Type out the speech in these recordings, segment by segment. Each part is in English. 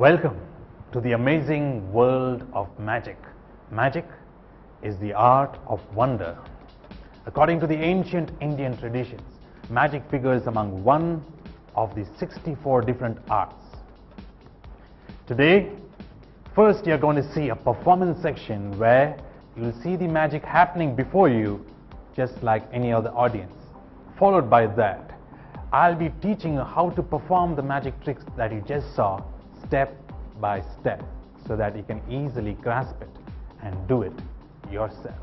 Welcome to the amazing world of magic. Magic is the art of wonder. According to the ancient Indian traditions, magic figures among one of the 64 different arts. Today, first you're going to see a performance section where you'll see the magic happening before you just like any other audience. Followed by that, I'll be teaching you how to perform the magic tricks that you just saw step by step so that you can easily grasp it and do it yourself.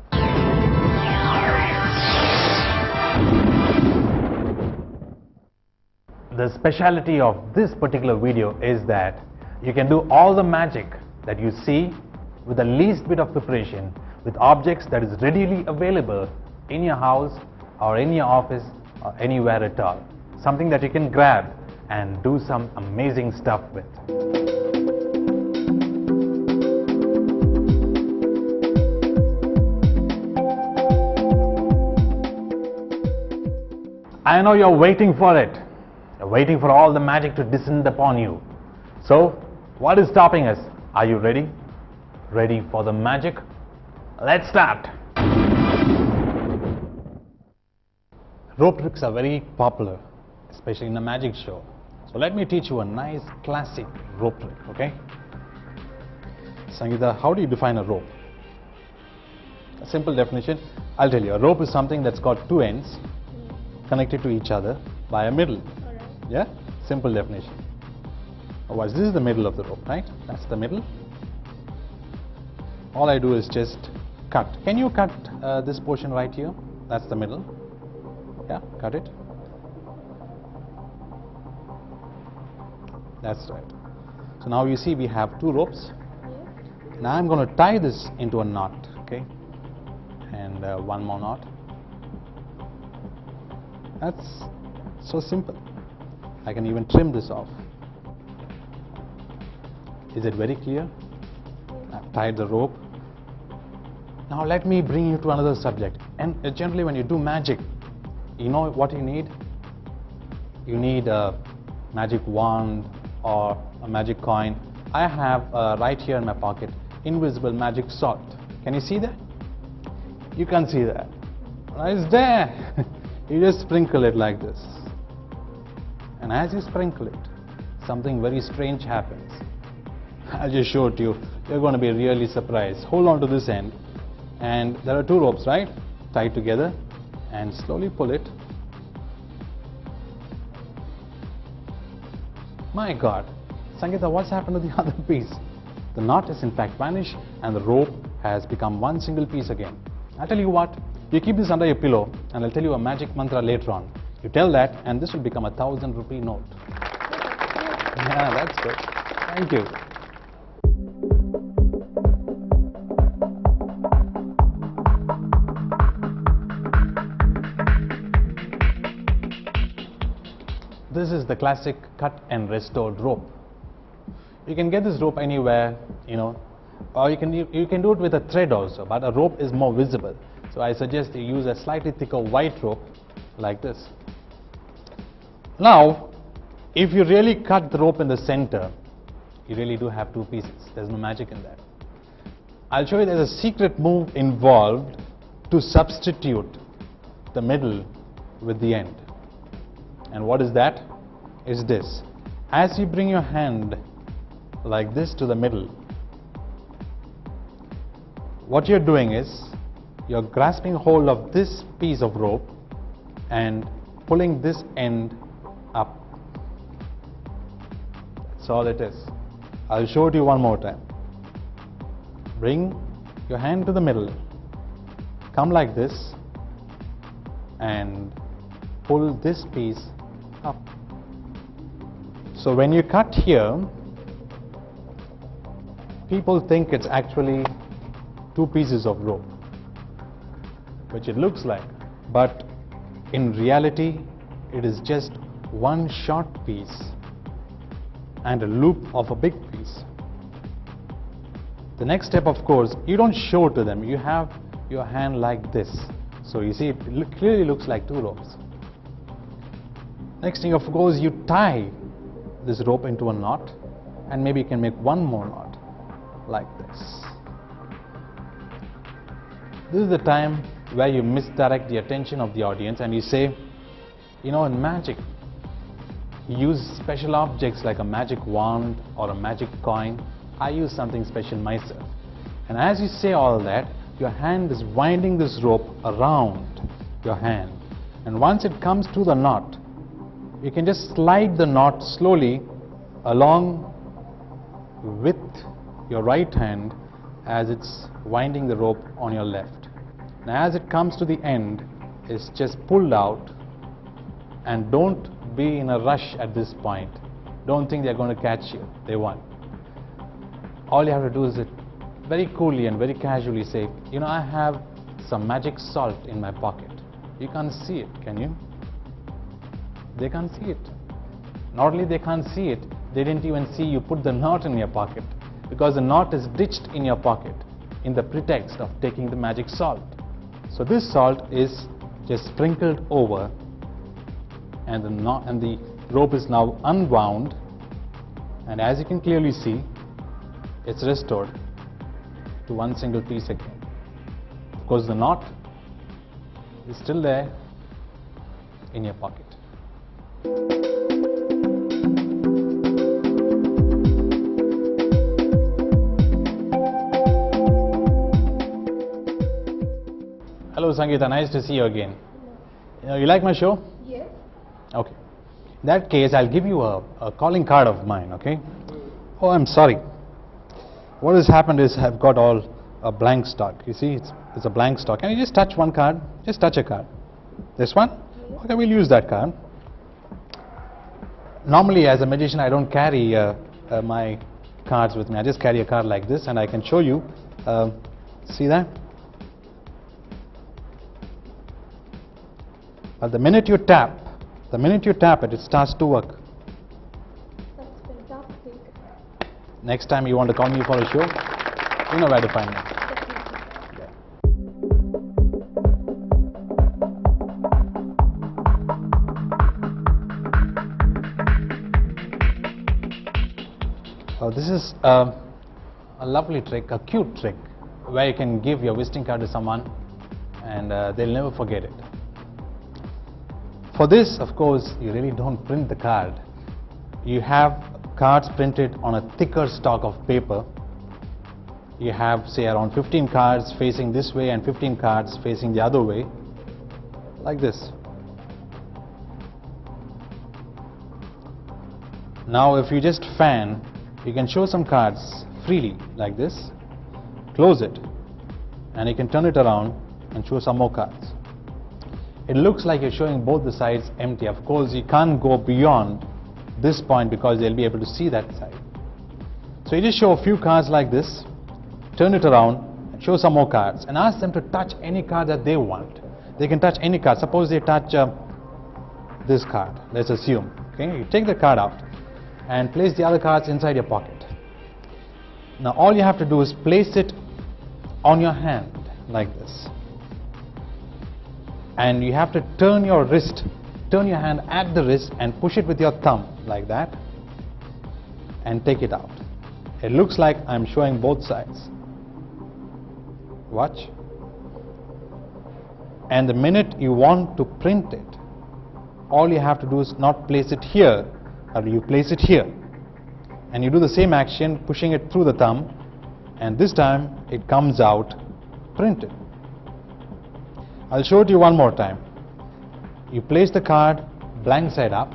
The speciality of this particular video is that you can do all the magic that you see with the least bit of preparation with objects that is readily available in your house or in your office or anywhere at all. Something that you can grab and do some amazing stuff with. I know you're waiting for it. You're waiting for all the magic to descend upon you. So, what is stopping us? Are you ready? Ready for the magic? Let's start. Rope tricks are very popular, especially in a magic show. So let me teach you a nice classic rope trick, okay? Sangeeta, how do you define a rope? A simple definition, I'll tell you. A rope is something that's got two ends connected to each other by a middle. Yeah? Simple definition. Otherwise, this is the middle of the rope, right? That's the middle. All I do is just cut. Can you cut this portion right here? That's the middle. Yeah, cut it. That's right. So now you see we have two ropes. Now I'm going to tie this into a knot, okay? And one more knot. That's so simple. I can even trim this off. Is it very clear? I've tied the rope. Now let me bring you to another subject. And generally when you do magic, you know what you need? You need a magic wand or a magic coin. I have right here in my pocket invisible magic salt. Can you see that? You can't see that. It's there. You just sprinkle it like this. And as you sprinkle it, something very strange happens. I'll just show it to you. You're going to be really surprised. Hold on to this end. And there are two ropes, right? Tied together. And slowly pull it. My God, Sangeeta, what's happened to the other piece? The knot is in fact vanished and the rope has become one single piece again. I'll tell you what, you keep this under your pillow and I'll tell you a magic mantra later on. You tell that and this will become 1,000 rupee note. Yeah, that's good. Thank you. This is the classic cut and restored rope. You can get this rope anywhere, you know, or you can do it with a thread also, but a rope is more visible. So I suggest you use a slightly thicker white rope like this. Now, if you really cut the rope in the center, you really do have two pieces. There's no magic in that. I'll show you there's a secret move involved to substitute the middle with the end. And what is that? It's this. As you bring your hand like this to the middle, what you're doing is you're grasping hold of this piece of rope and pulling this end up. That's all it is. I'll show it to you one more time. Bring your hand to the middle, come like this and pull this piece up. So when you cut here, people think it's actually two pieces of rope, which it looks like, but in reality it is just one short piece and a loop of a big piece. The next step, of course, you don't show it to them. You have your hand like this. So you see, it clearly looks like two ropes. Next thing, of course, you tie this rope into a knot and maybe you can make one more knot like this. This is the time where you misdirect the attention of the audience and you say, you know, in magic, you use special objects like a magic wand or a magic coin. I use something special myself. And as you say all that, your hand is winding this rope around your hand. And once it comes to the knot, you can just slide the knot slowly along with your right hand as it's winding the rope on your left. Now as it comes to the end, it's just pulled out, and don't be in a rush at this point. Don't think they're going to catch you. They won't. All you have to do is very coolly and very casually say, you know, I have some magic salt in my pocket. You can't see it, can you? They can't see it. Not only they can't see it, they didn't even see you put the knot in your pocket, because the knot is ditched in your pocket in the pretext of taking the magic salt. So this salt is just sprinkled over, and the rope is now unwound, and as you can clearly see, it's restored to one single piece again. Of course, the knot is still there in your pocket. Hello Sangeeta, nice to see you again. You like my show? Yes. Okay. In that case, I'll give you a calling card of mine, okay? Oh, I'm sorry. What has happened is I've got all a blank stock. You see, it's a blank stock. Can you just touch one card? Just touch a card. This one? Okay, we'll use that card. Normally, as a magician, I don't carry my cards with me. I just carry a card like this, and I can show you. See that? But the minute you tap it, it starts to work. That's fantastic. Next time you want to call me for a show, you know where to find me. This is a lovely trick, a cute trick, where you can give your visiting card to someone and they'll never forget it. For this, of course, you really don't print the card. You have cards printed on a thicker stock of paper. You have, say, around 15 cards facing this way and 15 cards facing the other way, like this. Now, if you just fan, you can show some cards freely, like this. Close it, and you can turn it around and show some more cards. It looks like you're showing both the sides empty. Of course, you can't go beyond this point because they'll be able to see that side. So you just show a few cards like this, turn it around, and show some more cards, and ask them to touch any card that they want. They can touch any card. Suppose they touch this card, let's assume. Okay, you take the card out and place the other cards inside your pocket. Now all you have to do is place it on your hand like this. And you have to turn your hand at the wrist and push it with your thumb like that and take it out. It looks like I'm showing both sides. Watch. And the minute you want to print it, all you have to do is not place it here, or you place it here. And you do the same action, pushing it through the thumb, and this time it comes out printed. I'll show it to you one more time. You place the card blank side up,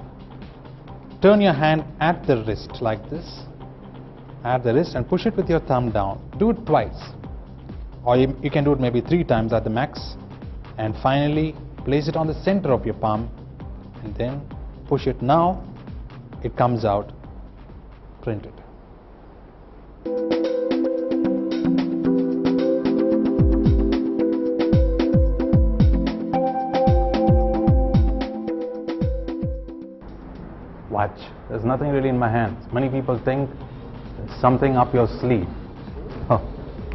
turn your hand at the wrist like this, at the wrist, and push it with your thumb down. Do it twice, or you can do it maybe 3 times at the max, and finally place it on the center of your palm and then push it. Now it comes out printed. Watch, there's nothing really in my hands. Many people think there's something up your sleeve. Oh,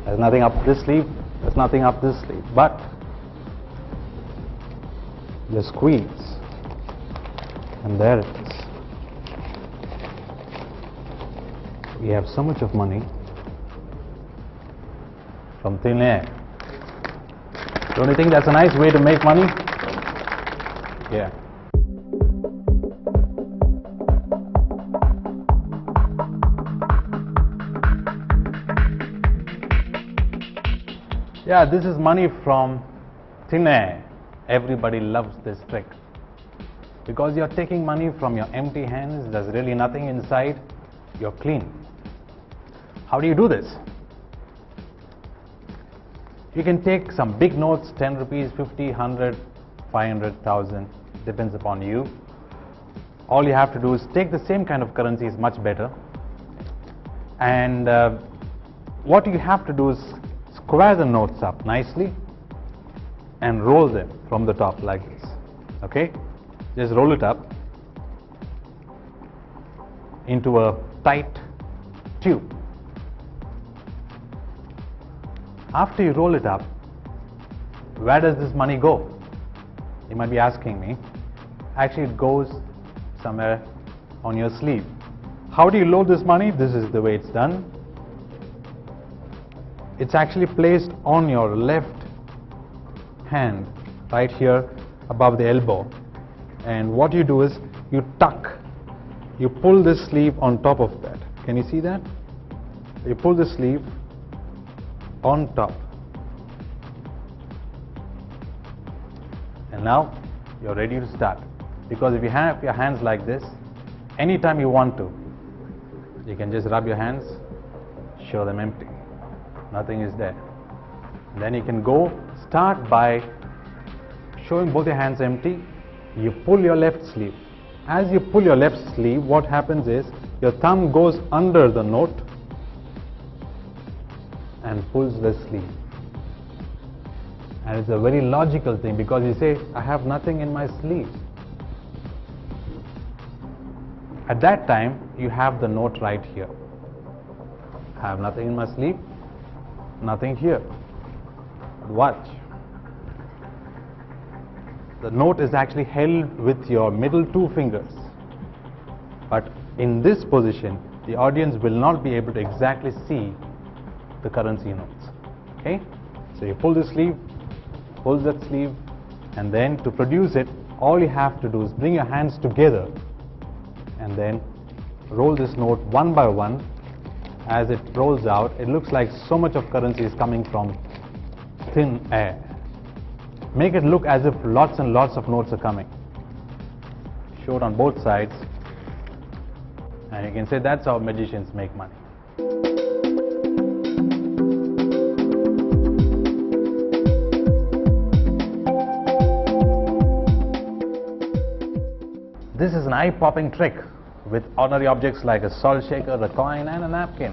there's nothing up this sleeve, there's nothing up this sleeve. But just squeeze, and there it is. We have so much of money from thin air. Don't you think that's a nice way to make money? Yeah. Yeah, this is money from thin air. Everybody loves this trick. Because you're taking money from your empty hands, there's really nothing inside, you're clean. How do you do this? You can take some big notes, 10 rupees, 50, 100, 500, 1000, depends upon you. All you have to do is take the same kind of currency, is much better. And what you have to do is square the notes up nicely and roll them from the top like this. Okay? Just roll it up into a tight tube. After you roll it up, where does this money go? You might be asking me. Actually, it goes somewhere on your sleeve. How do you load this money? This is the way it's done. It's actually placed on your left hand, right here above the elbow. And what you do is you tuck, you pull this sleeve on top of that. Can you see that? You pull the sleeve on top. And now you're ready to start. Because if you have your hands like this, anytime you want to, you can just rub your hands, show them empty. Nothing is there. And then you can go start by showing both your hands empty. You pull your left sleeve. As you pull your left sleeve, what happens is your thumb goes under the note and pulls the sleeve. And it's a very logical thing, because you say, I have nothing in my sleeve. At that time, you have the note right here. I have nothing in my sleeve, nothing here. Watch. The note is actually held with your middle two fingers. But in this position, the audience will not be able to exactly see the currency notes. Okay? So you pull the sleeve, pull that sleeve, and then to produce it, all you have to do is bring your hands together and then roll this note one by one. As it rolls out, it looks like so much of currency is coming from thin air. Make it look as if lots and lots of notes are coming. Show it on both sides, and you can say that's how magicians make money. This is an eye-popping trick with ordinary objects like a salt shaker, a coin, and a napkin.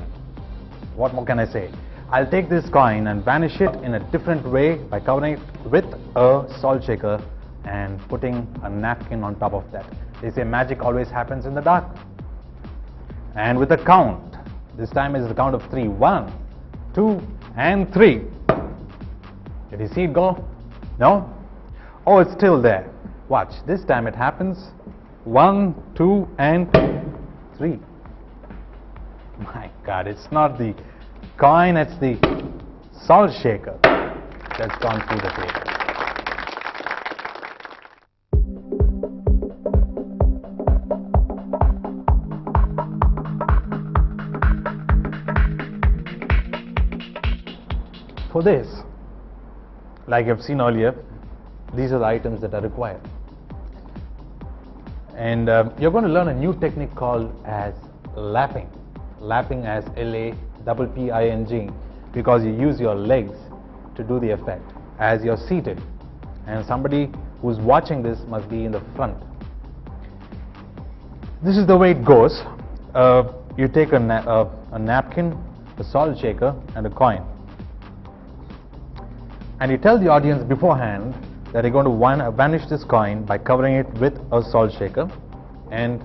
What more can I say? I'll take this coin and vanish it in a different way by covering it with a salt shaker and putting a napkin on top of that. They say magic always happens in the dark. And with a count, this time is the count of 3. 1, 2, and 3. Did you see it go? No? Oh, it's still there. Watch, this time it happens. 1, 2, and 3. My God, it's not the coin, it's the salt shaker that's gone through the table. For this, like I've seen earlier, these are the items that are required. And you're going to learn a new technique called as lapping. Lapping as L-A-P-P-I-N-G, because you use your legs to do the effect as you're seated, and somebody who's watching this must be in the front. This is the way it goes. You take a napkin, a salt shaker, and a coin, and you tell the audience beforehand that you're going to vanish this coin by covering it with a salt shaker, and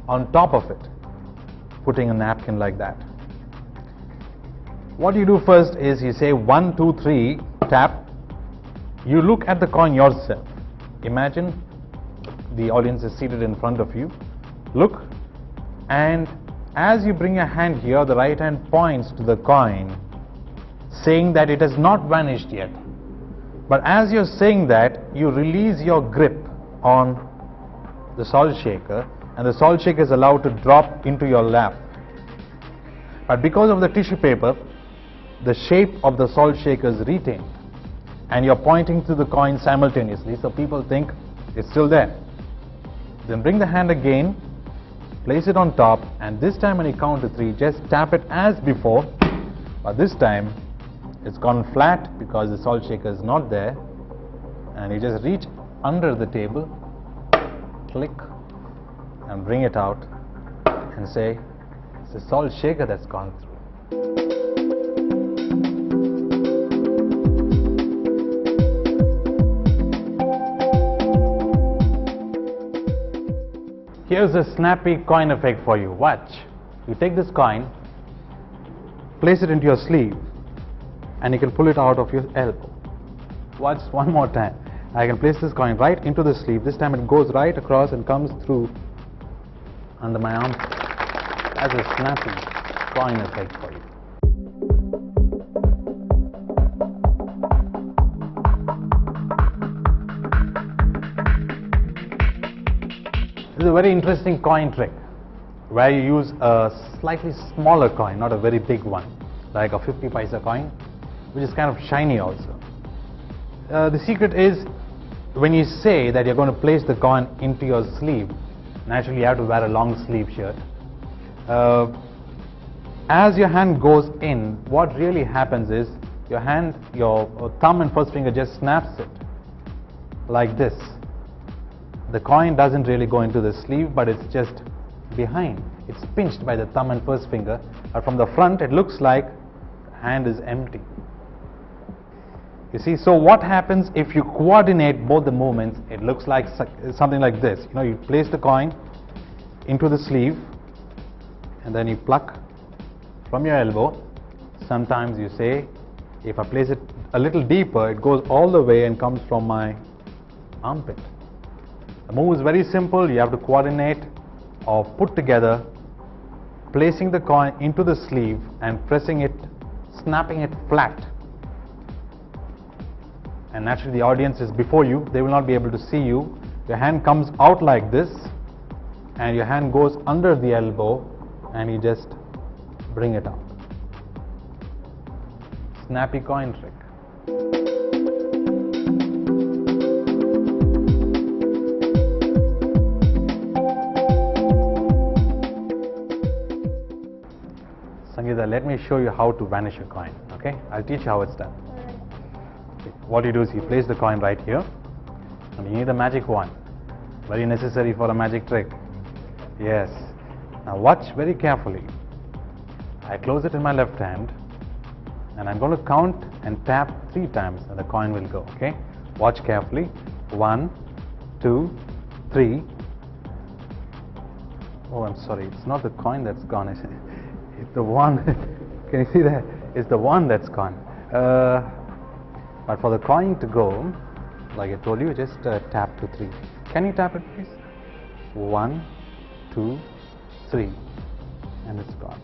on top of it putting a napkin like that. What you do first is you say 1, 2, 3, tap. You look at the coin yourself. Imagine the audience is seated in front of you. Look and As you bring your hand here, the right hand points to the coin, saying that it has not vanished yet. But as you're saying that, you release your grip on the salt shaker, and the salt shaker is allowed to drop into your lap. But because of the tissue paper, the shape of the salt shaker is retained, and you're pointing to the coin simultaneously, so people think it's still there. Then bring the hand again, place it on top, and this time when you count to 3, just tap it as before, but this time it's gone flat because the salt shaker is not there, and you just reach under the table, click, and bring it out and say, it's the salt shaker that's gone through. Here's a snappy coin effect for you. Watch. You take this coin, place it into your sleeve, and you can pull it out of your elbow. Watch one more time. I can place this coin right into the sleeve. This time it goes right across and comes through under my arm. That's a snappy coin effect for you. This is a very interesting coin trick where you use a slightly smaller coin, not a very big one, like a 50 paisa coin, which is kind of shiny also. The secret is, when you say that you're going to place the coin into your sleeve, naturally you have to wear a long sleeve shirt. As your hand goes in, what really happens is your thumb and first finger just snaps it like this. The coin doesn't really go into the sleeve, but it's just behind. It's pinched by the thumb and first finger, but from the front it looks like the hand is empty. You see, so what happens if you coordinate both the movements? It looks like something like this. You know, you place the coin into the sleeve, and then you pluck from your elbow. Sometimes you say, if I place it a little deeper, it goes all the way and comes from my armpit. The move is very simple. You have to coordinate or put together, placing the coin into the sleeve and pressing it, snapping it flat. And naturally the audience is before you, they will not be able to see you. Your hand comes out like this, and your hand goes under the elbow, and you just bring it out. Snappy coin trick. Sangeeta, let me show you how to vanish a coin. Okay, I'll teach you how it's done. Okay. What you do is you place the coin right here, and you need a magic wand, very necessary for a magic trick. Yes. Now watch very carefully. I close it in my left hand, and I'm going to count and tap 3 times, and the coin will go. Okay, watch carefully. 1, 2, 3. Oh, I'm sorry, it's not the coin that's gone. It's the wand. Can you see that? It's the wand that's gone. But for the coin to go, like I told you, just tap to 3. Can you tap it, please? 1, 2, 3, and it's gone.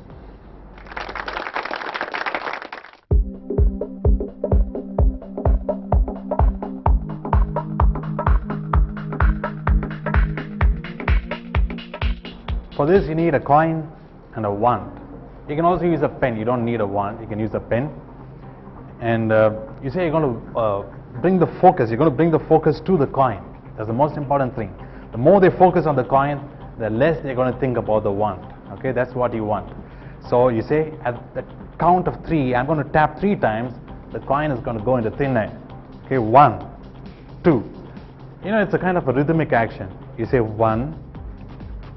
For this you need a coin and a wand. You can also use a pen. You don't need a wand. You can use a pen. And you say you're going to bring the focus. You're going to bring the focus to the coin. That's the most important thing. The more they focus on the coin, the less they're going to think about the wand. Okay, that's what you want. So you say at the count of 3, I'm going to tap 3 times. The coin is going to go into thin air. Okay, 1, 2. You know, it's a kind of a rhythmic action. You say 1,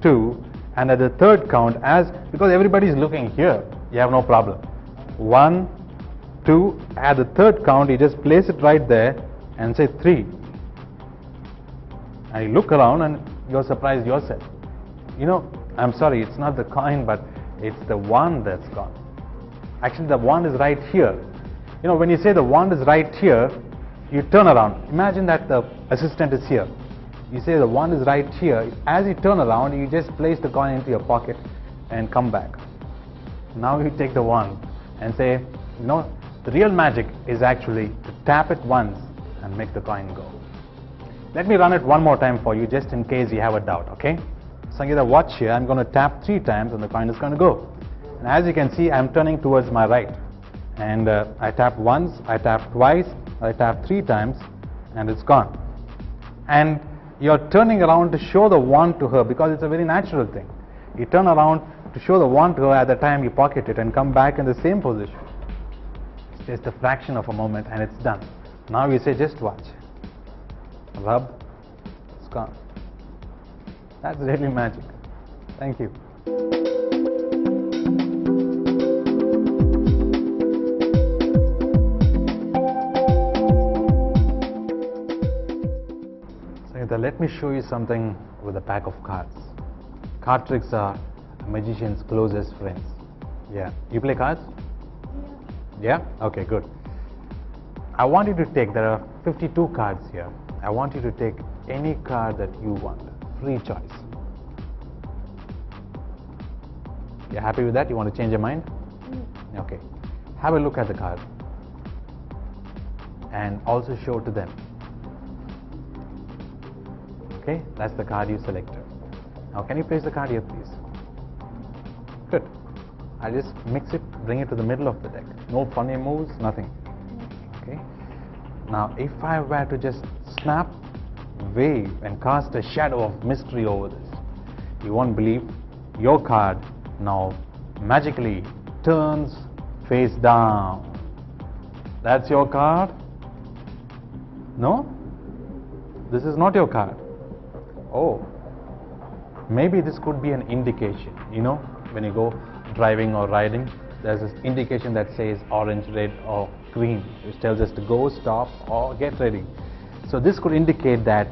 2. And at the 3rd count, because everybody is looking here, you have no problem. 1, 2. At the 3rd count, you just place it right there and say 3. And you look around and you're surprised yourself. You know, I'm sorry, it's not the coin, but it's the wand that's gone. Actually, the wand is right here. You know, when you say the wand is right here, you turn around. Imagine that the assistant is here. You say the wand is right here. As you turn around, you just place the coin into your pocket and come back. Now you take the wand and say, no, the real magic is actually to tap it once and make the coin go. Let me run it one more time for you, just in case you have a doubt, okay? Sangeeta, watch here. I'm going to tap 3 times and the coin is going to go. And as you can see, I'm turning towards my right. And I tap once, I tap twice, I tap 3 times, and it's gone. And you're turning around to show the wand to her because it's a very natural thing. You turn around to show the wand to her at the time you pocket it and come back in the same position. It's just a fraction of a moment and it's done. Now you say, just watch. Rub, it's gone. That's really magic. Thank you. So let me show you something with a pack of cards. Card tricks are a magician's closest friends. Yeah. You play cards? Yeah? Okay, good. I want you to take, there are 52 cards here. I want you to take any card that you want. Free choice. You're happy with that? You want to change your mind? Okay. Have a look at the card. And also show to them. Okay, that's the card you selected. Now can you place the card here, please? Good. I'll just mix it, bring it to the middle of the deck. No funny moves, nothing. Okay. Now if I were to just snap, wave and cast a shadow of mystery over this, you won't believe your card now magically turns face down. That's your card? No? This is not your card. Oh, maybe this could be an indication. You know, when you go driving or riding, there's this indication that says orange, red or green, which tells us to go, stop or get ready. So this could indicate that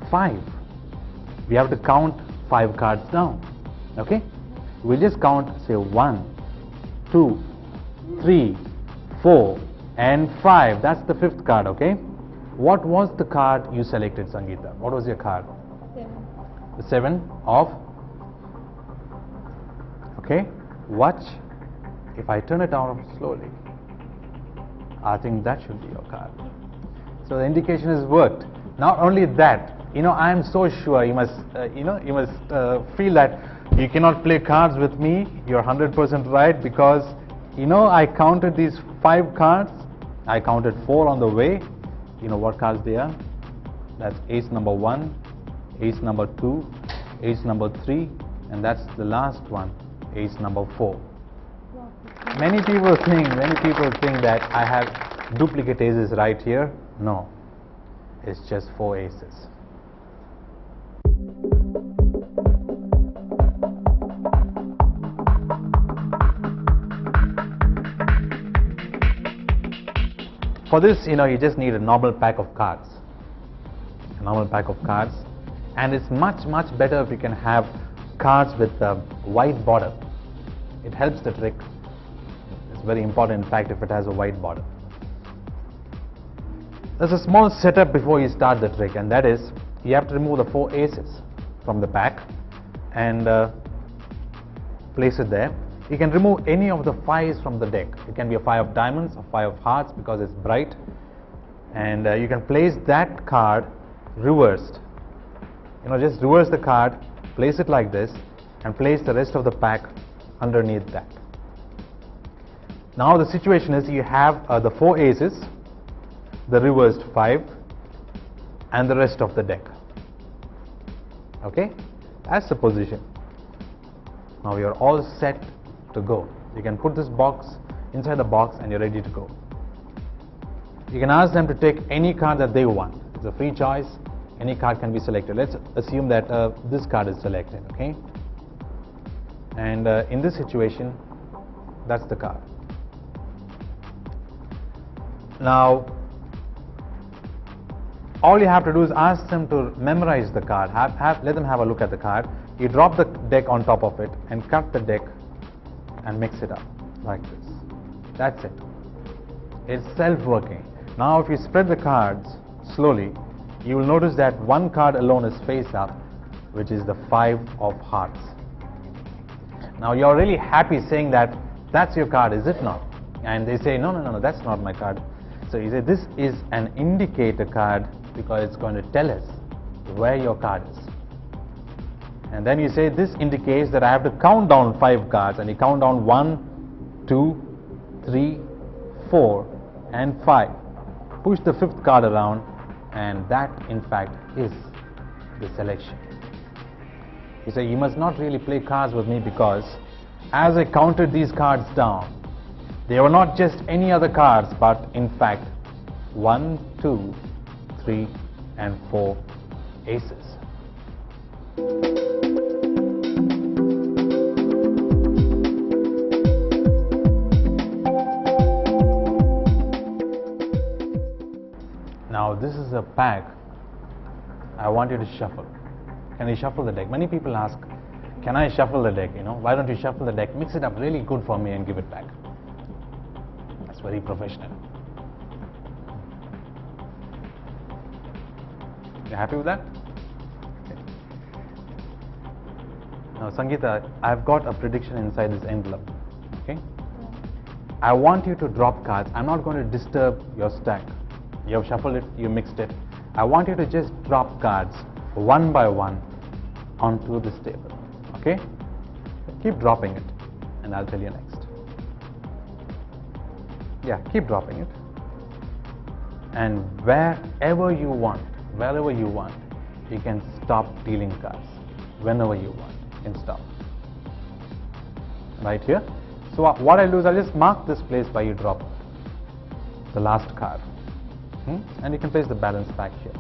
5. We have to count 5 cards down. Okay? We'll just count, say 1, 2, 3, 4 and 5. That's the 5th card, okay? What was the card you selected, Sangeeta? What was your card? 7. The 7 of? Okay, watch. If I turn it down slowly, I think that should be your card. So the indication has worked. Not only that, you know, I am so sure you must, feel that you cannot play cards with me. You're 100% right, because, you know, I counted these 5 cards. I counted 4 on the way. You know what cards they are? That's ace number 1, ace number 2, ace number 3, and that's the last one, ace number 4. Many people think that I have duplicate aces right here. No, it's just 4 aces. For this, you know, you just need a normal pack of cards. A normal pack of cards. And it's much better if you can have cards with a white border. It helps the trick. It's very important, in fact, if it has a white border. There's a small setup before you start the trick, and that is, you have to remove the 4 aces from the pack and place it there. You can remove any of the 5s from the deck. It can be a 5 of diamonds or 5 of hearts because it's bright. And you can place that card reversed. You know, just reverse the card, place it like this, and place the rest of the pack underneath that. Now the situation is, you have the 4 aces, the reversed 5, and the rest of the deck. Okay? That's the position. Now you're all set to go. You can put this box inside the box and you're ready to go. You can ask them to take any card that they want. It's a free choice. Any card can be selected. Let's assume that this card is selected, okay? And in this situation, that's the card. Now, all you have to do is ask them to memorize the card. Let them have a look at the card. You drop the deck on top of it and cut the deck and mix it up like this. That's it. It's self-working. Now if you spread the cards slowly, you will notice that one card alone is face up, which is the 5 of hearts. Now you're really happy saying that that's your card, is it not? And they say, no, no, no, no, that's not my card. So you say this is an indicator card because it's going to tell us where your card is. And then you say this indicates that I have to count down 5 cards, and you count down 1, 2, 3, 4 and 5. Push the 5th card around, and that in fact is the selection. You say you must not really play cards with me because as I counted these cards down, they were not just any other cards, but in fact 1, 2, 3 and 4 aces. Now this is a pack I want you to shuffle. Can you shuffle the deck? Many people ask, can I shuffle the deck? Why don't you shuffle the deck, mix it up really good for me and give it back? That's very professional. You happy with that? Okay. Now Sangeeta, I've got a prediction inside this envelope. Okay? I want you to drop cards. I'm not going to disturb your stack. You have shuffled it, you mixed it. I want you to just drop cards one by one onto this table. Okay? Keep dropping it and I'll tell you next. Yeah, keep dropping it. And wherever you want, you can stop dealing cards. Whenever you want, you can stop. Right here. So what I'll do is I'll just mark this place where you drop the last card. And you can place the balance back here.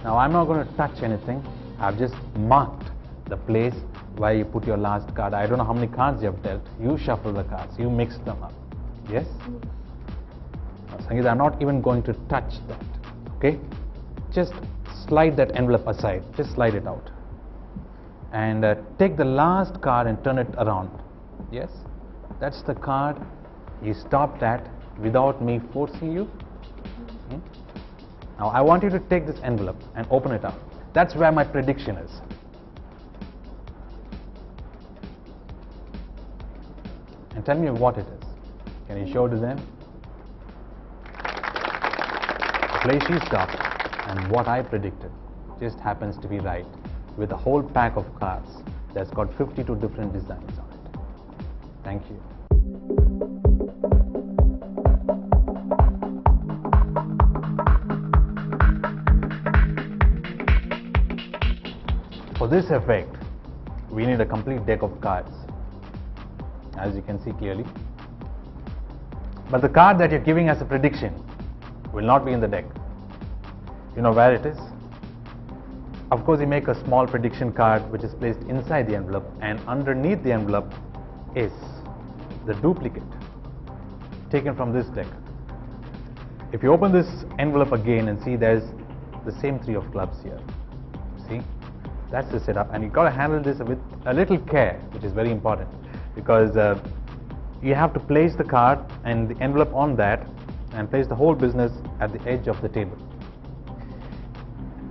Now I'm not going to touch anything. I've just marked the place where you put your last card. I don't know how many cards you have dealt. You shuffle the cards. You mix them up. Yes? Now, Sangeeta, I'm not even going to touch that. Okay? Just slide that envelope aside. Just slide it out. And take the last card and turn it around. Yes? That's the card you stopped at without me forcing you. Now I want you to take this envelope and open it up. That's where my prediction is. And tell me what it is. Can you show to them? The place you stopped and what I predicted just happens to be right, with a whole pack of cards that's got 52 different designs on it. Thank you. For this effect, we need a complete deck of cards, as you can see clearly. But the card that you're giving as a prediction will not be in the deck. You know where it is? Of course, you make a small prediction card which is placed inside the envelope, and underneath the envelope is the duplicate taken from this deck. If you open this envelope again and see, there's the same 3 of clubs here. See? That's the setup, and you've got to handle this with a little care, which is very important, because you have to place the card and the envelope on that and place the whole business at the edge of the table.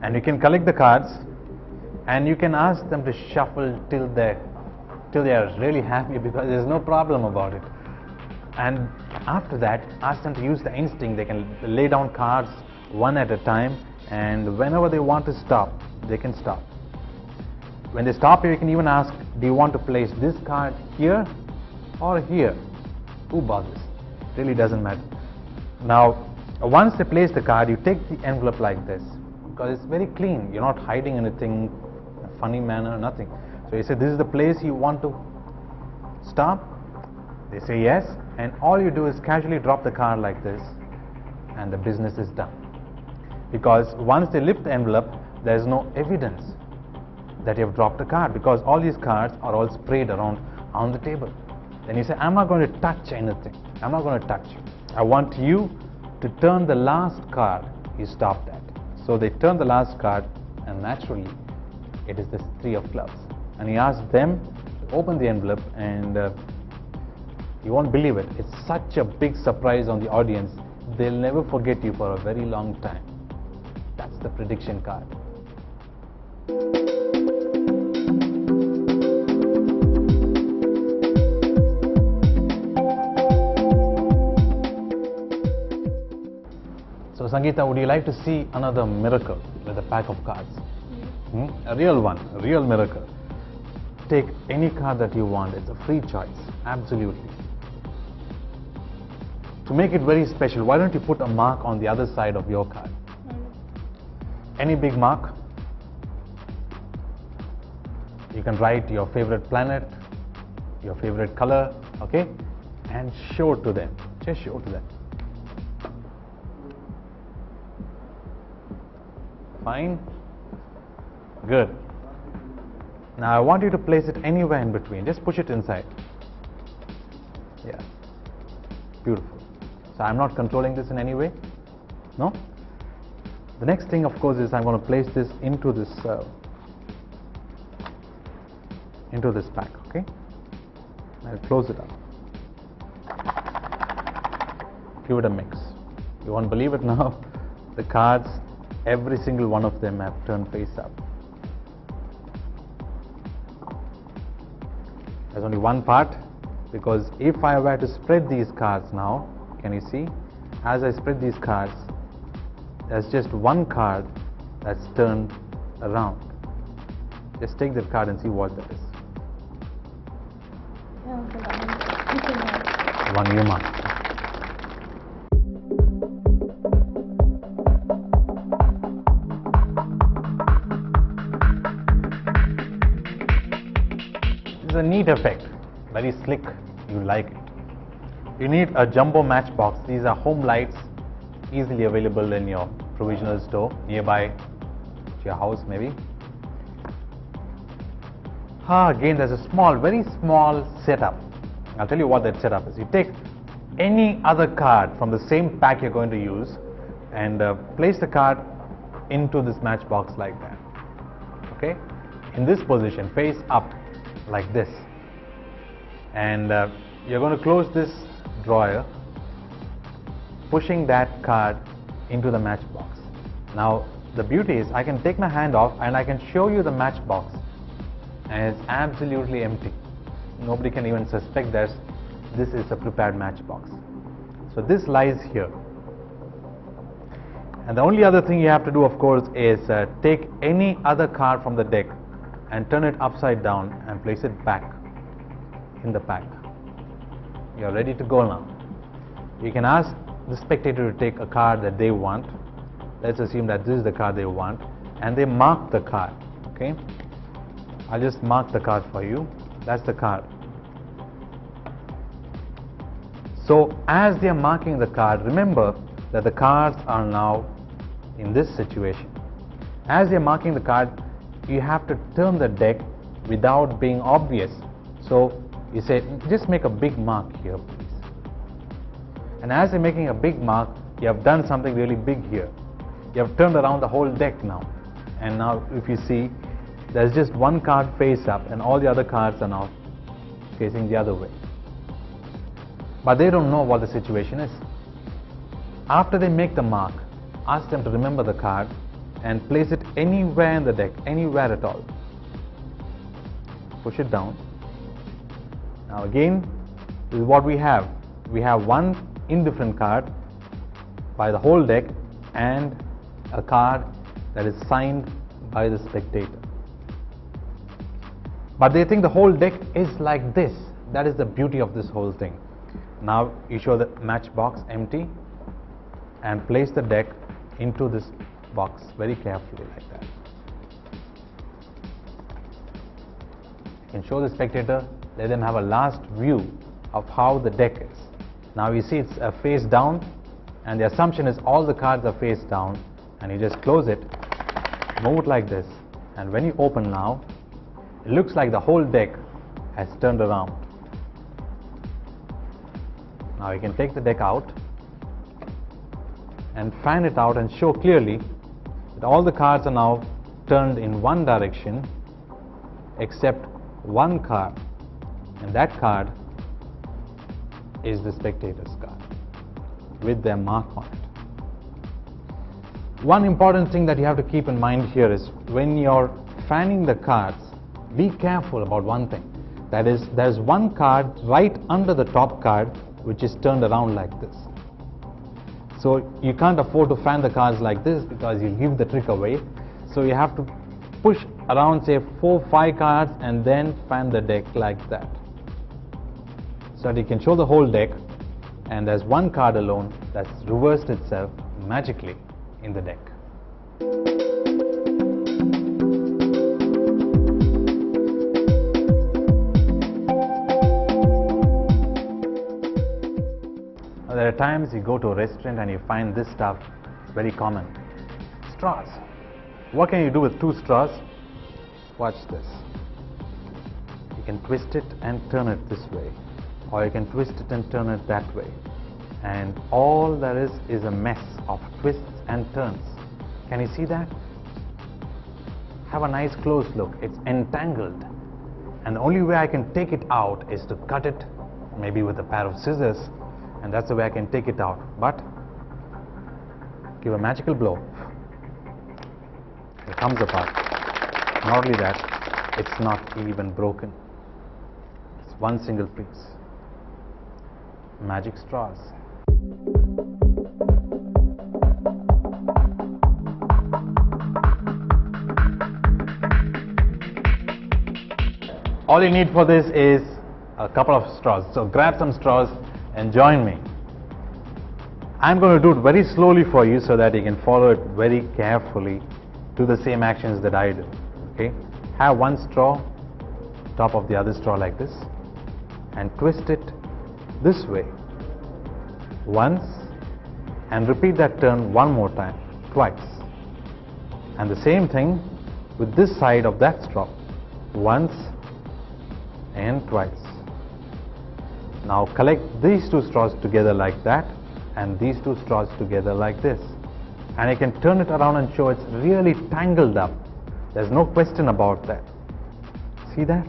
And you can collect the cards and you can ask them to shuffle till they are really happy, because there's no problem about it. And after that, ask them to use the instinct. They can lay down cards one at a time, and whenever they want to stop, they can stop. When they stop, you can even ask, do you want to place this card here or here? Who bothers? It really doesn't matter. Now, once they place the card, you take the envelope like this, because it's very clean. You're not hiding anything in a funny manner, nothing. So you say, this is the place you want to stop? They say yes, and all you do is casually drop the card like this, and the business is done. Because once they lift the envelope, there's no evidence that you have dropped a card, because all these cards are all sprayed around on the table. Then you say, I'm not going to touch anything. I'm not going to touch you. I want you to turn the last card you stopped at. So they turn the last card, and naturally it is the 3 of clubs. And you ask them to open the envelope, and you won't believe it. It's such a big surprise on the audience. They'll never forget you for a very long time. That's the prediction card. Sangeeta, would you like to see another miracle with a pack of cards? Yes. A real one, a real miracle. Take any card that you want, it's a free choice, absolutely. To make it very special, why don't you put a mark on the other side of your card? Any big mark. You can write your favorite planet, your favorite color, okay? And show it to them, just show it to them. Fine, good. Now I want you to place it anywhere in between, just push it inside. Yeah, beautiful. So I'm not controlling this in any way, no? The next thing of course is I'm going to place this into this pack, okay? I'll close it up. Give it a mix. You won't believe it now, the cards, every single one of them have turned face up. There's only one part, because if I were to spread these cards now, can you see? As I spread these cards, there's just one card that's turned around. Just take that card and see what that is. One you mark. It's a neat effect, very slick, you like it. You need a jumbo matchbox. These are home lights, easily available in your provisional store nearby to your house maybe. Again there's a small, very small setup. I'll tell you what that setup is. You take any other card from the same pack you're going to use and place the card into this matchbox like that, okay? In this position, face up like this, and you're going to close this drawer, pushing that card into the matchbox. Now the beauty is I can take my hand off and I can show you the matchbox, and it's absolutely empty. Nobody can even suspect that this is a prepared matchbox. So this lies here, and the only other thing you have to do of course is take any other card from the deck and turn it upside down and place it back in the pack. You're ready to go now. You can ask the spectator to take a card that they want. Let's assume that this is the card they want, and they mark the card, okay? I'll just mark the card for you. That's the card. So as they are marking the card, remember that the cards are now in this situation. As they are marking the card, you have to turn the deck without being obvious. So you say, just make a big mark here, please. And as you're making a big mark, you have done something really big here. You have turned around the whole deck now. And now if you see, there's just one card face up and all the other cards are now facing the other way. But they don't know what the situation is. After they make the mark, ask them to remember the card and place it anywhere in the deck, anywhere at all. Push it down. Now again, this is what we have. We have one indifferent card by the whole deck and a card that is signed by the spectator. But they think the whole deck is like this. That is the beauty of this whole thing. Now you show the matchbox empty and place the deck into this box very carefully like that. You can show the spectator, let them have a last view of how the deck is. Now you see it's face down, and the assumption is all the cards are face down, and you just close it, move it like this, and when you open now, it looks like the whole deck has turned around. Now you can take the deck out and fan it out and show clearly that all the cards are now turned in one direction except one card, and that card is the spectator's card with their mark on it. One important thing that you have to keep in mind here is when you're fanning the cards, be careful about one thing. That is, there's one card right under the top card which is turned around like this. So you can't afford to fan the cards like this because you'll give the trick away. So you have to push around say 4-5 cards and then fan the deck like that. So that you can show the whole deck, and there's one card alone that's reversed itself magically in the deck. There are times you go to a restaurant and you find this stuff very common. Straws. What can you do with 2 straws? Watch this. You can twist it and turn it this way, or you can twist it and turn it that way, and all there is a mess of twists and turns. Can you see that? Have a nice close look. It's entangled, and the only way I can take it out is to cut it, maybe with a pair of scissors, and that's the way I can take it out. But give a magical blow, it comes apart. Not only that, it's not even broken. It's one single piece. Magic straws. All you need for this is a couple of straws. So grab some straws and join me. I'm going to do it very slowly for you so that you can follow it very carefully to the same actions that I do. Okay? Have one straw top of the other straw like this, and twist it this way once, and repeat that turn one more time, twice. And the same thing with this side of that straw, once and twice. Now collect these 2 straws together like that, and these 2 straws together like this, and you can turn it around and show it's really tangled up. There's no question about that. See that?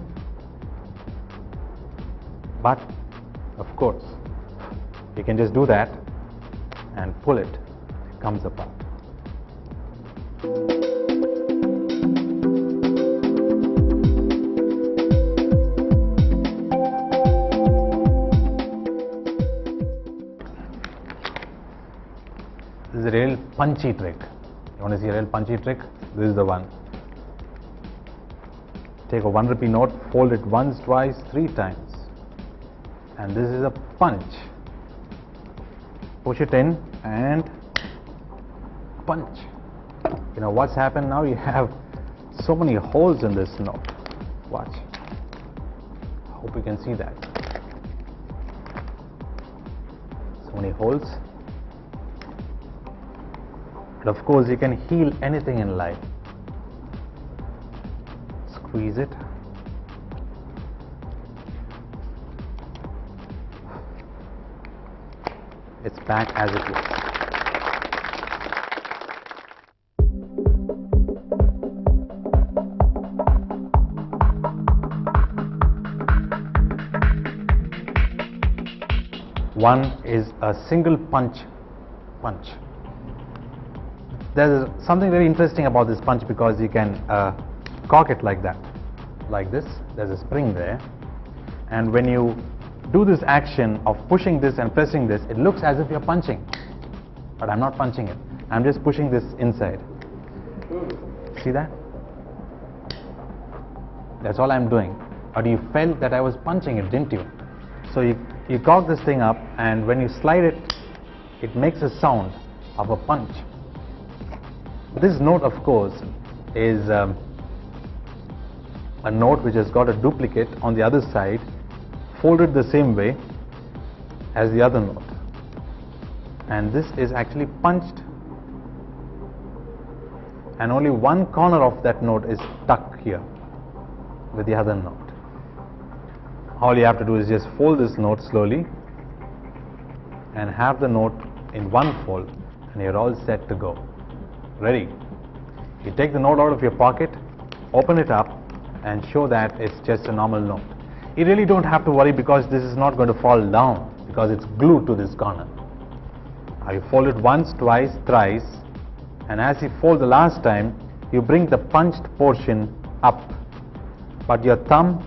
But of course you can just do that and pull it, it comes apart. This is a real punchy trick. You want to see a real punchy trick? This is the one. Take a 1 rupee note, fold it once, twice, 3 times, and this is a punch. Push it in and punch. You know what's happened now? You have so many holes in this note. Watch. Hope you can see that. So many holes. But of course you can heal anything in life. Squeeze it. It's back as it was. One is a single punch. There's something very interesting about this punch, because you can cock it like that, like this. There's a spring there, and when you do this action of pushing this and pressing this, it looks as if you're punching, but I'm not punching it. I'm just pushing this inside. See that? That's all I'm doing. But you felt that I was punching it, didn't you? So you cock this thing up, and when you slide it, it makes a sound of a punch. This note, of course, is a note which has got a duplicate on the other side, folded the same way as the other note, and this is actually punched, and only one corner of that note is stuck here with the other note. All you have to do is just fold this note slowly and have the note in one fold, and you're all set to go. Ready? You take the note out of your pocket, open it up, and show that it's just a normal note. You really don't have to worry, because this is not going to fall down, because it's glued to this corner. Now you fold it once, twice, thrice, and as you fold the last time, you bring the punched portion up, but your thumb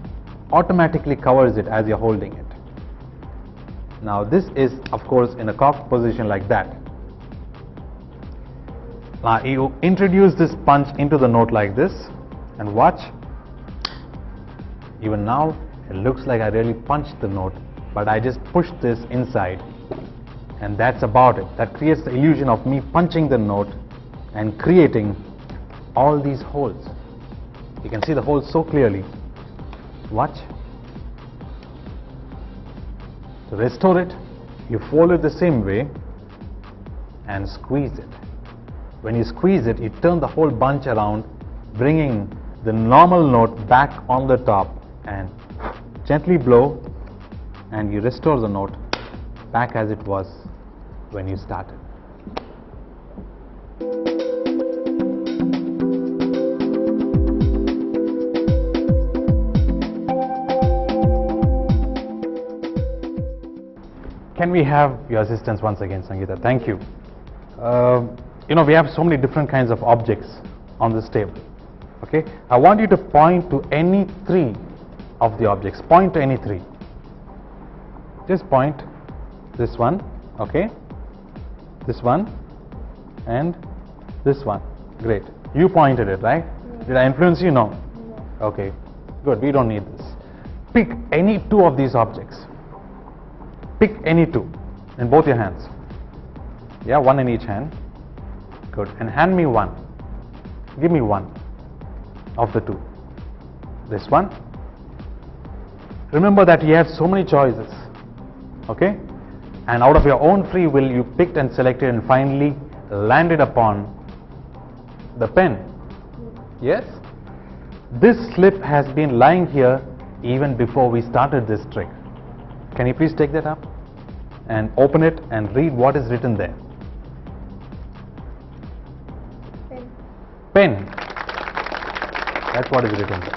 automatically covers it as you're holding it. Now this is, of course, in a cocked position like that. Now you introduce this punch into the note like this and watch. Even now it looks like I really punched the note, but I just pushed this inside, and that's about it. That creates the illusion of me punching the note and creating all these holes. You can see the holes so clearly. Watch. To restore it, you fold it the same way and squeeze it. When you squeeze it, you turn the whole bunch around, bringing the normal note back on the top, and gently blow, and you restore the note back as it was when you started. Can we have your assistance once again, Sangeeta? Thank you. You know, we have so many different kinds of objects on this table. Okay, I want you to point to any three of the objects. Point to any three. Just point. This one, okay, this one, and this one. Great. You pointed it, right? Yes. Did I influence you? No. Yes. Okay, good. We don't need this. Pick any two of these objects. Pick any two in both your hands. Yeah, one in each hand. Good. And hand me one. Give me one of the two. This one. Remember that you have so many choices. Okay? And out of your own free will, you picked and selected and finally landed upon the pen. Yes? This slip has been lying here even before we started this trick. Can you please take that up and open it and read what is written there? Pen. Pen. That's what is written there.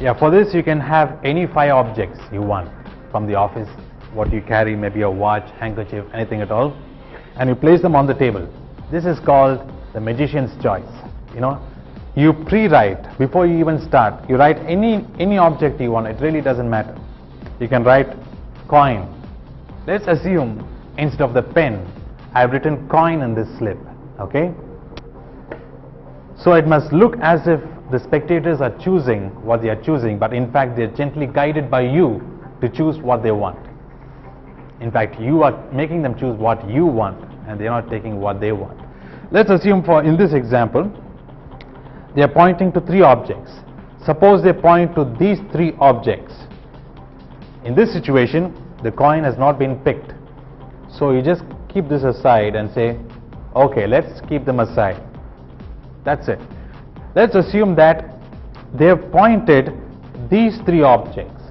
Yeah, for this you can have any 5 objects you want from the office, what you carry, maybe a watch, handkerchief, anything at all, and you place them on the table. This is called the magician's choice. You know, you pre-write before you even start. You write any object you want. It really doesn't matter. You can write coin. Let's assume instead of the pen, I've written coin in this slip. Okay. So it must look as if the spectators are choosing what they are choosing, but in fact they're gently guided by you to choose what they want. In fact, you are making them choose what you want, and they're not taking what they want. Let's assume in this example, they are pointing to 3 objects. Suppose they point to these 3 objects. In this situation, the coin has not been picked. So you just keep this aside and say, okay, let's keep them aside. That's it. Let's assume that they have pointed these 3 objects.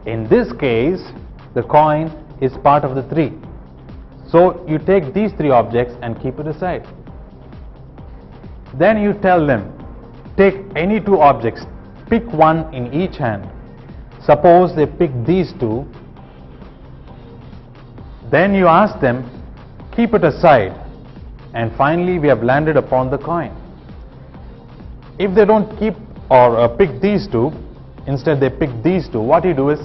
In this case, the coin is part of the 3. So you take these 3 objects and keep it aside. Then you tell them, take any 2 objects, pick one in each hand. Suppose they pick these 2. Then you ask them, keep it aside. And finally we have landed upon the coin. If they don't keep or pick these 2, instead they pick these 2, what you do is,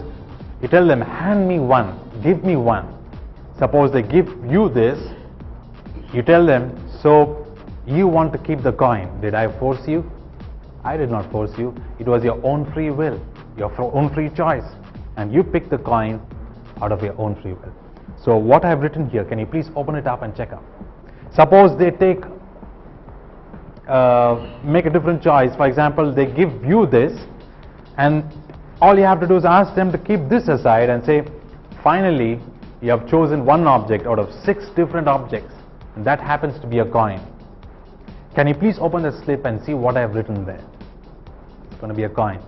you tell them, hand me one, give me one. Suppose they give you this, you tell them, so you want to keep the coin. Did I force you? I did not force you. It was your own free will, your own free choice. And you pick the coin out of your own free will. So what I have written here, can you please open it up and check out? Suppose they make a different choice. For example, they give you this, and all you have to do is ask them to keep this aside and say, finally, you have chosen one object out of 6 different objects, and that happens to be a coin. Can you please open the slip and see what I have written there? It's going to be a coin.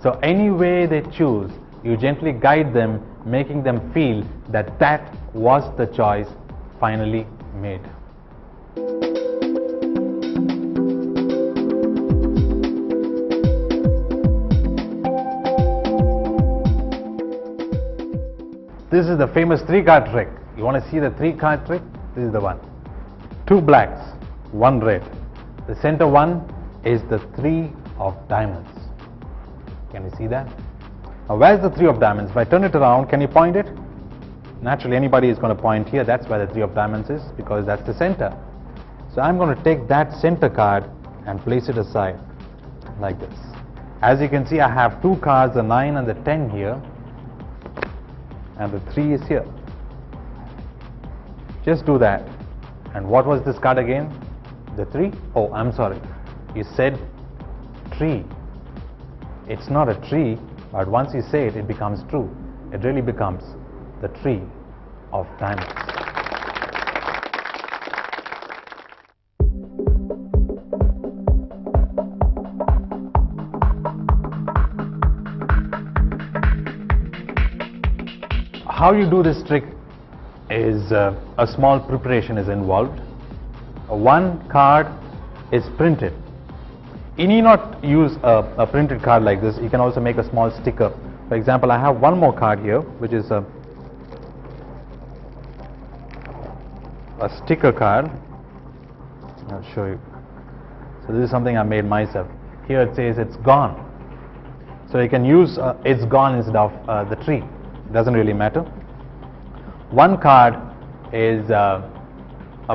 So any way they choose, you gently guide them, making them feel that that was the choice finally made. This is the famous 3-card trick. You want to see the 3-card trick? This is the one. 2 blacks, 1 red. The center one is the 3 of diamonds. Can you see that? Now where's the 3 of diamonds? If I turn it around, can you point it? Naturally anybody is going to point here. That's where the 3 of diamonds is, because that's the center. So I'm going to take that center card and place it aside like this. As you can see, I have 2 cards, the 9 and the 10 here, and the 3 is here. Just do that. And what was this card again? The 3? Oh, I'm sorry. You said tree. It's not a tree, but once you say it, it becomes true. It really becomes the tree of diamonds. How you do this trick is a small preparation is involved. One card is printed. You need not use a printed card like this. You can also make a small sticker. For example, I have one more card here, which is a sticker card. I'll show you. So this is something I made myself. Here it says it's gone. So you can use it's gone instead of the tree. It doesn't really matter. One card is a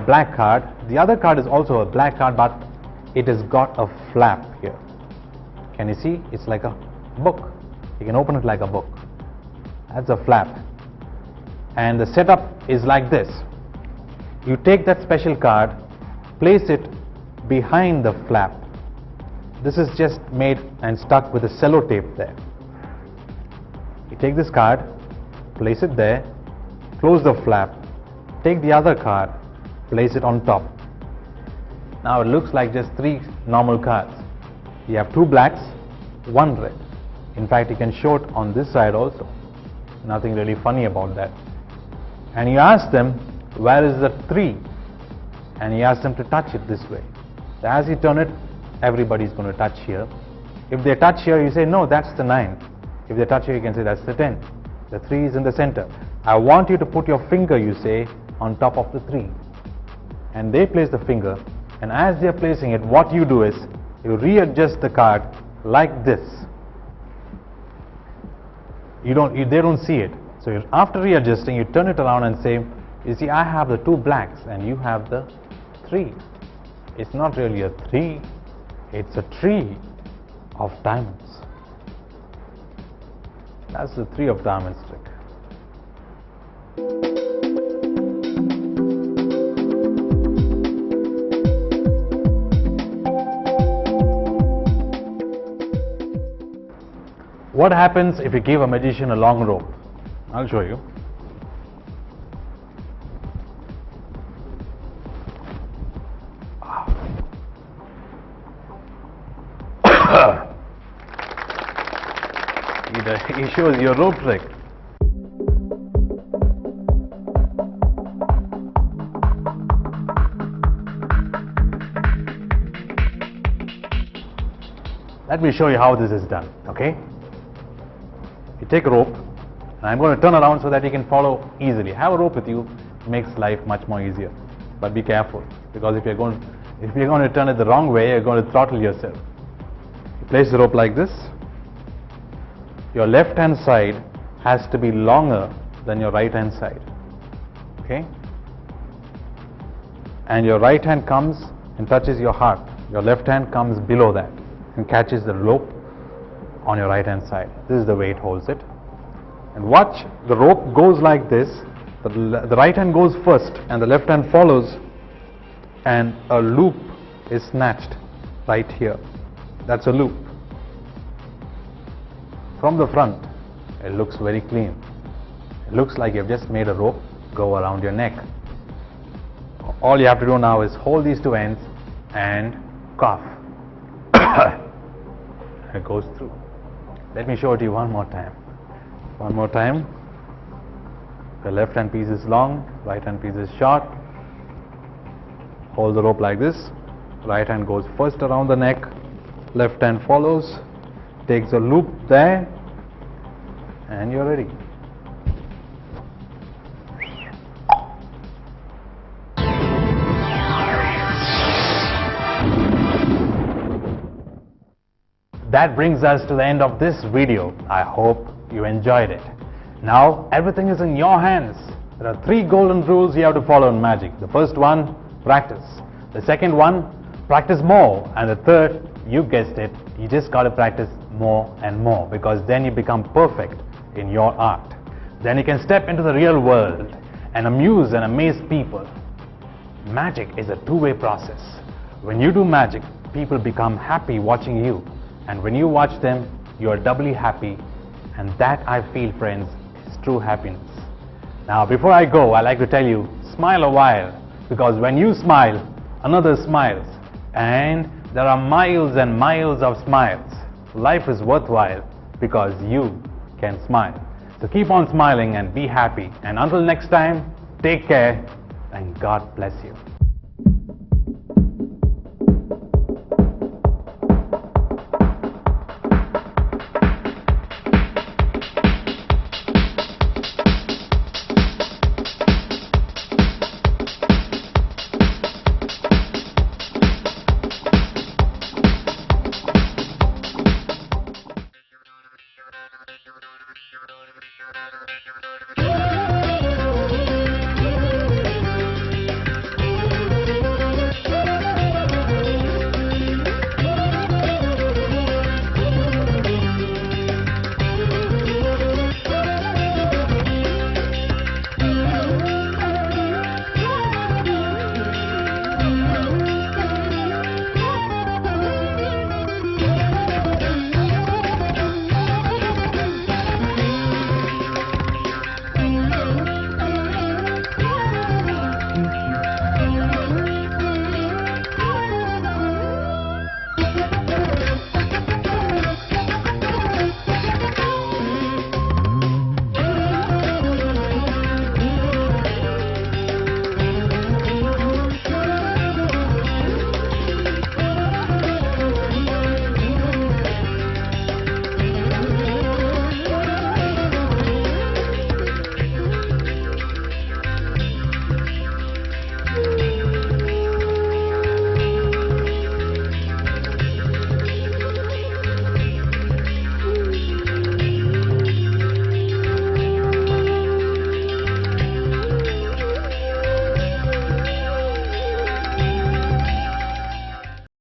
black card. The other card is also a black card, but it has got a flap here. Can you see? It's like a book. You can open it like a book. That's a flap. And the setup is like this. You take that special card, place it behind the flap. This is just made and stuck with a sellotape there. You take this card, place it there, close the flap, take the other card, place it on top. Now it looks like just 3 normal cards. You have 2 blacks, 1 red. In fact, you can show it on this side also. Nothing really funny about that. And you ask them, where is the 3? And you ask them to touch it this way. So as you turn it, everybody's going to touch here. If they touch here, you say, no, that's the 9. If they touch here, you can say that's the 10. The 3 is in the center. I want you to put your finger, you say, on top of the 3. And they place the finger. And as they are placing it, what you do is, you readjust the card like this. They don't see it. So after readjusting, you turn it around and say, you see, I have the 2 blacks and you have the 3. It's not really a 3, it's a tree of diamonds. That's the 3 of diamonds trick. What happens if you give a magician a long rope? I'll show you. He shows you a rope trick. Let me show you how this is done, okay? You take a rope, and I'm going to turn around so that you can follow easily. Have a rope with you, makes life much more easier. But be careful, because if you're going to turn it the wrong way, you're going to throttle yourself. You place the rope like this. Your left hand side has to be longer than your right hand side, okay? And your right hand comes and touches your heart. Your left hand comes below that and catches the rope on your right hand side. This is the way it holds it. And watch, the rope goes like this. The right hand goes first and the left hand follows, and a loop is snatched right here. That's a loop. From the front, it looks very clean. It looks like you've just made a rope go around your neck. All you have to do now is hold these 2 ends and cough. It goes through. Let me show it to you one more time. One more time. The left hand piece is long, right hand piece is short. Hold the rope like this. Right hand goes first around the neck, left hand follows, takes a loop there, and you're ready. that brings us to the end of this video. I hope you enjoyed it. Now everything is in your hands. There are 3 golden rules you have to follow in magic. The first one, practice. The second one, practice more. And the third, you guessed it, you just got to practice more and more, because then you become perfect in your art. Then you can step into the real world and amuse and amaze people. Magic is a two-way process. When you do magic, people become happy watching you, and when you watch them, you are doubly happy, and that, I feel, friends, is true happiness. Now before I go, I like to tell you, smile a while, because when you smile, another smiles, and there are miles and miles of smiles. Life is worthwhile because you can smile. So keep on smiling and be happy, and until next time, take care and God bless you.